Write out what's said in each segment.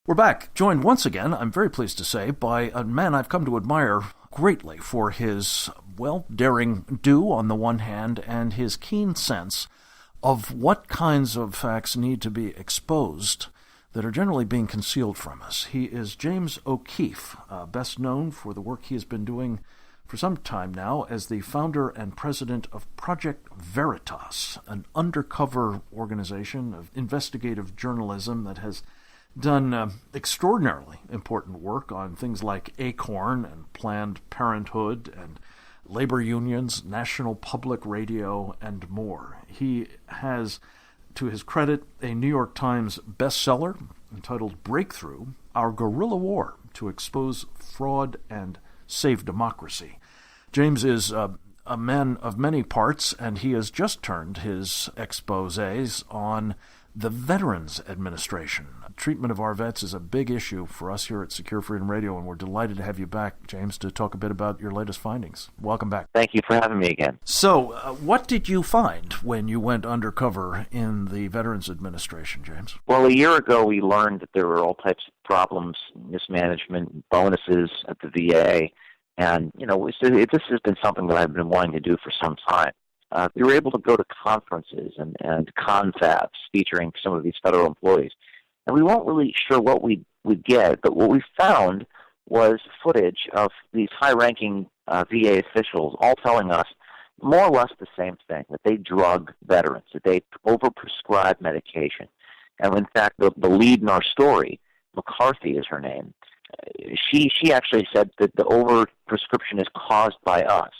We're back, joined once again, I'm very pleased to say, by a man I've come to admire greatly for his, daring do on the one hand and his keen sense of what kinds of facts need to be exposed that are generally being concealed from us. He is James O'Keefe, best known for the work he has been doing for some time now as the founder and president of Project Veritas, an undercover organization of investigative journalism that has done extraordinarily important work on things like Acorn and Planned Parenthood and labor unions, national public radio, and more. He has, to his credit, a New York Times bestseller entitled Breakthrough, Our Guerrilla War to Expose Fraud and Save Democracy. James is a man of many parts, and he has just turned his exposés on the Veterans Administration. Treatment of our vets is a big issue for us here at Secure Freedom Radio, and we're delighted to have you back, James, to talk a bit about your latest findings. Welcome back. Thank you for having me again. So, what did you find when you went undercover in the Veterans Administration, James? Well, a year ago, we learned that there were all types of problems, mismanagement, bonuses at the VA, and, this has been something that I've been wanting to do for some time. We were able to go to conferences and confabs featuring some of these federal employees. And we weren't really sure what we'd get, but what we found was footage of these high-ranking VA officials all telling us more or less the same thing, that they drug veterans, that they over-prescribe medication. And in fact, the lead in our story, McCarthy is her name, she actually said that the over-prescription is caused by us.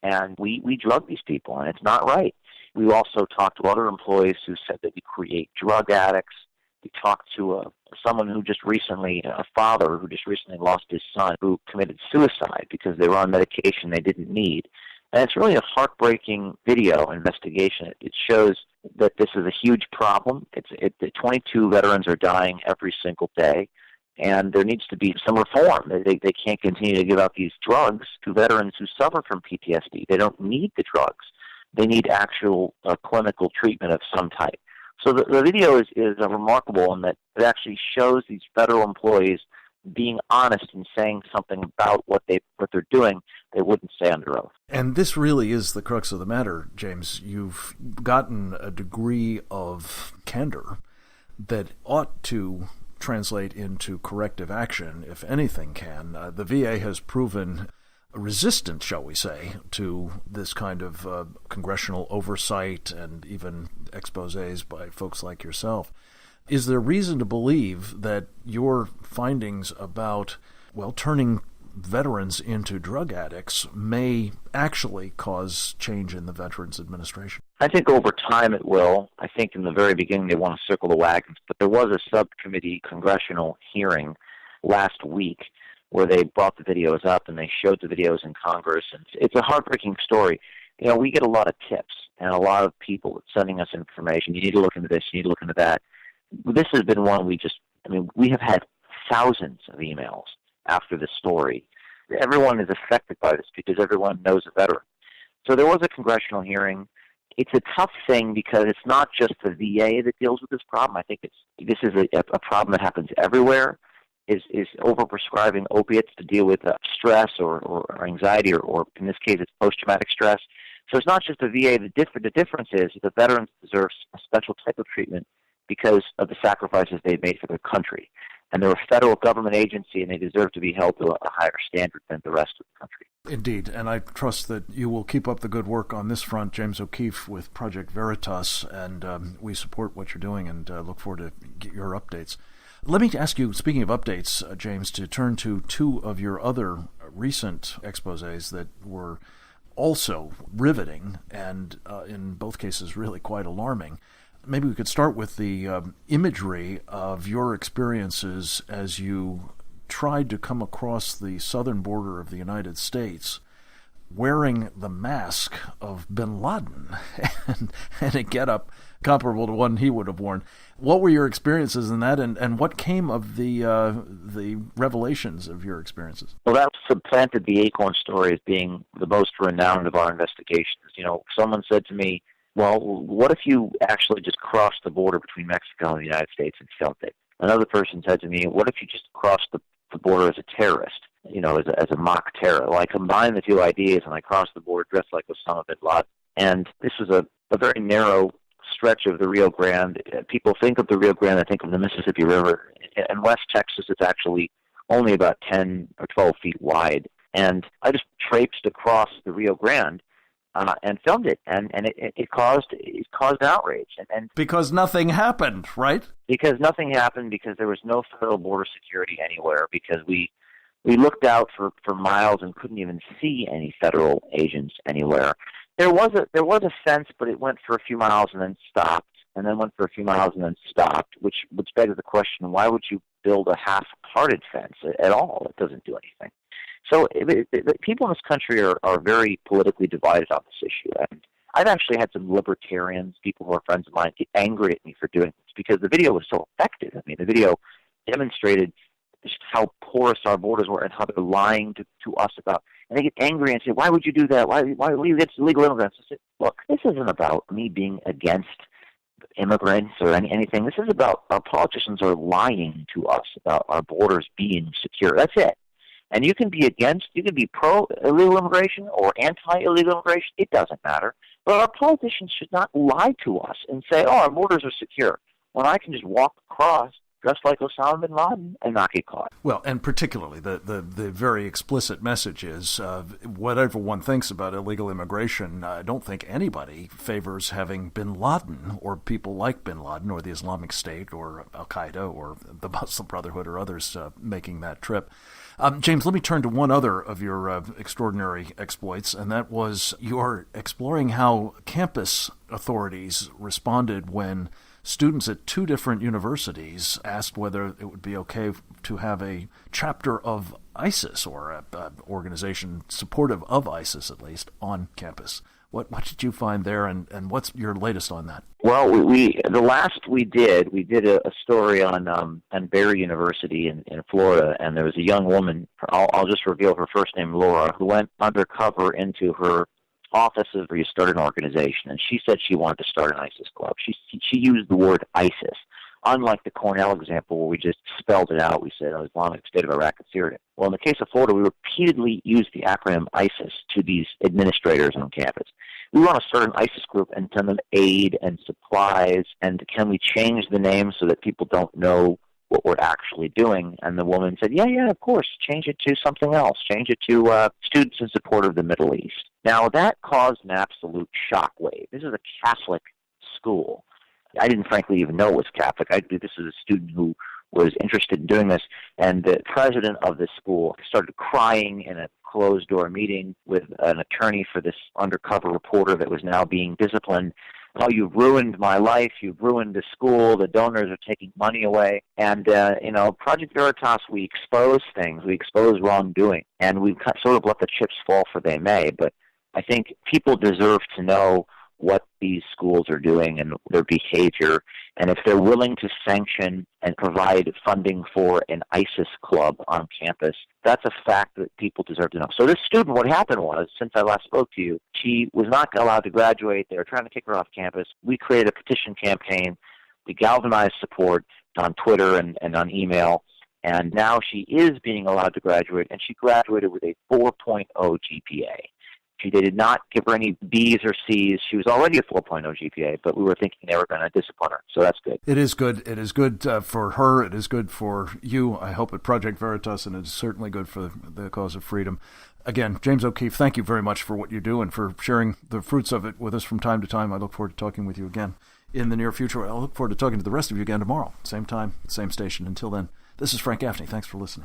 And we drug these people, and it's not right. We also talked to other employees who said that we create drug addicts. We talked to someone who just recently, a father who just recently lost his son, who committed suicide because they were on medication they didn't need. And it's really a heartbreaking video investigation. It shows that this is a huge problem. 22 veterans are dying every single day, and there needs to be some reform. They can't continue to give out these drugs to veterans who suffer from PTSD. They don't need the drugs. They need actual clinical treatment of some type. So the video is remarkable in that it actually shows these federal employees being honest and saying something about what they're doing they wouldn't say under oath. And this really is the crux of the matter, James. You've gotten a degree of candor that ought to translate into corrective action, if anything can. The VA has proven resistant, shall we say, to this kind of congressional oversight and even exposés by folks like yourself. Is there reason to believe that your findings about, turning veterans into drug addicts may actually cause change in the Veterans Administration? I think over time it will. I think in the very beginning they want to circle the wagons, but there was a subcommittee congressional hearing last week where they brought the videos up and they showed the videos in Congress. And it's a heartbreaking story. We get a lot of tips and a lot of people sending us information. You need to look into this, you need to look into that. This has been one we have had thousands of emails after this story. Everyone is affected by this because everyone knows a veteran. So there was a congressional hearing. It's a tough thing because it's not just the VA that deals with this problem. I think this is a problem that happens everywhere. Is over-prescribing opiates to deal with stress or anxiety or in this case it's post-traumatic stress. So it's not just the VA. The difference is the veterans deserve a special type of treatment because of the sacrifices they've made for their country. And they're a federal government agency, and they deserve to be held to a higher standard than the rest of the country. Indeed, and I trust that you will keep up the good work on this front, James O'Keefe with Project Veritas, and we support what you're doing and look forward to get your updates. Let me ask you, speaking of updates, James, to turn to two of your other recent exposés that were also riveting and in both cases really quite alarming. Maybe we could start with the imagery of your experiences as you tried to come across the southern border of the United States wearing the mask of bin Laden and a getup comparable to one he would have worn. What were your experiences in that, and what came of the revelations of your experiences? Well, that supplanted the Acorn story as being the most renowned of our investigations. Someone said to me, well, what if you actually just crossed the border between Mexico and the United States and filmed it? Another person said to me, what if you just crossed the border as a terrorist, as a mock terror? Well, I combined the two ideas, and I crossed the border dressed like Osama bin Laden. And this was a very narrow stretch of the Rio Grande. People think of the Rio Grande, they think of the Mississippi River. In West Texas, it's actually only about 10 or 12 feet wide. And I just traipsed across the Rio Grande and filmed it, and it caused outrage. And because nothing happened, right? Because nothing happened, because there was no federal border security anywhere, because we looked out for miles and couldn't even see any federal agents anywhere. There was a fence, but it went for a few miles and then stopped, and then went for a few miles and then stopped, which begs the question, why would you build a half-hearted fence at all? It doesn't do anything. So people in this country are very politically divided on this issue. And I've actually had some libertarians, people who are friends of mine, get angry at me for doing this because the video was so effective. I mean, the video demonstrated just how porous our borders were and how they're lying to us about. And they get angry and say, why would you do that? Why are you against illegal immigrants? I said, look, this isn't about me being against immigrants or anything. This is about our politicians are lying to us about our borders being secure. That's it. And you can be pro-illegal immigration or anti-illegal immigration. It doesn't matter. But our politicians should not lie to us and say, our borders are secure, when I can just walk across dressed like Osama bin Laden and not get caught. Well, and particularly the very explicit message is whatever one thinks about illegal immigration, I don't think anybody favors having bin Laden or people like bin Laden or the Islamic State or Al-Qaeda or the Muslim Brotherhood or others making that trip. James, let me turn to one other of your extraordinary exploits, and that was your exploring how campus authorities responded when students at two different universities asked whether it would be okay to have a chapter of ISIS or an organization supportive of ISIS, at least, on campus. What did you find there, and what's your latest on that? Well, the last we did a story on Barry University in Florida, and there was a young woman, I'll just reveal her first name, Laura, who went undercover into her offices where you start an organization, and she said she wanted to start an ISIS club. She used the word ISIS, unlike the Cornell example where we just spelled it out. We said Islamic State of Iraq and Syria. Well, in the case of Florida, we repeatedly used the acronym ISIS to these administrators on campus. We want to start an ISIS group and send them aid and supplies, and can we change the name so that people don't know what we're actually doing? And the woman said, yeah, of course, change it to something else. Change it to Students in Support of the Middle East. Now, that caused an absolute shockwave. This is a Catholic school. I didn't frankly even know it was Catholic. This is a student who was interested in doing this, and the president of this school started crying in a closed-door meeting with an attorney for this undercover reporter that was now being disciplined. Oh, you've ruined my life. You've ruined the school. The donors are taking money away. And, Project Veritas, we expose things. We expose wrongdoing. And we've sort of let the chips fall for they may. But I think people deserve to know what these schools are doing and their behavior. And if they're willing to sanction and provide funding for an ISIS club on campus, that's a fact that people deserve to know. So this student, what happened was, since I last spoke to you, she was not allowed to graduate. They were trying to kick her off campus. We created a petition campaign. We galvanized support on Twitter and on email. And now she is being allowed to graduate, and she graduated with a 4.0 GPA. They did not give her any B's or C's. She was already a 4.0 GPA, but we were thinking they were going to discipline her. So that's good. It is good. It is good for her. It is good for you, I hope, at Project Veritas, and it's certainly good for the cause of freedom. Again, James O'Keefe, thank you very much for what you do and for sharing the fruits of it with us from time to time. I look forward to talking with you again in the near future. I look forward to talking to the rest of you again tomorrow. Same time, same station. Until then, this is Frank Gaffney. Thanks for listening.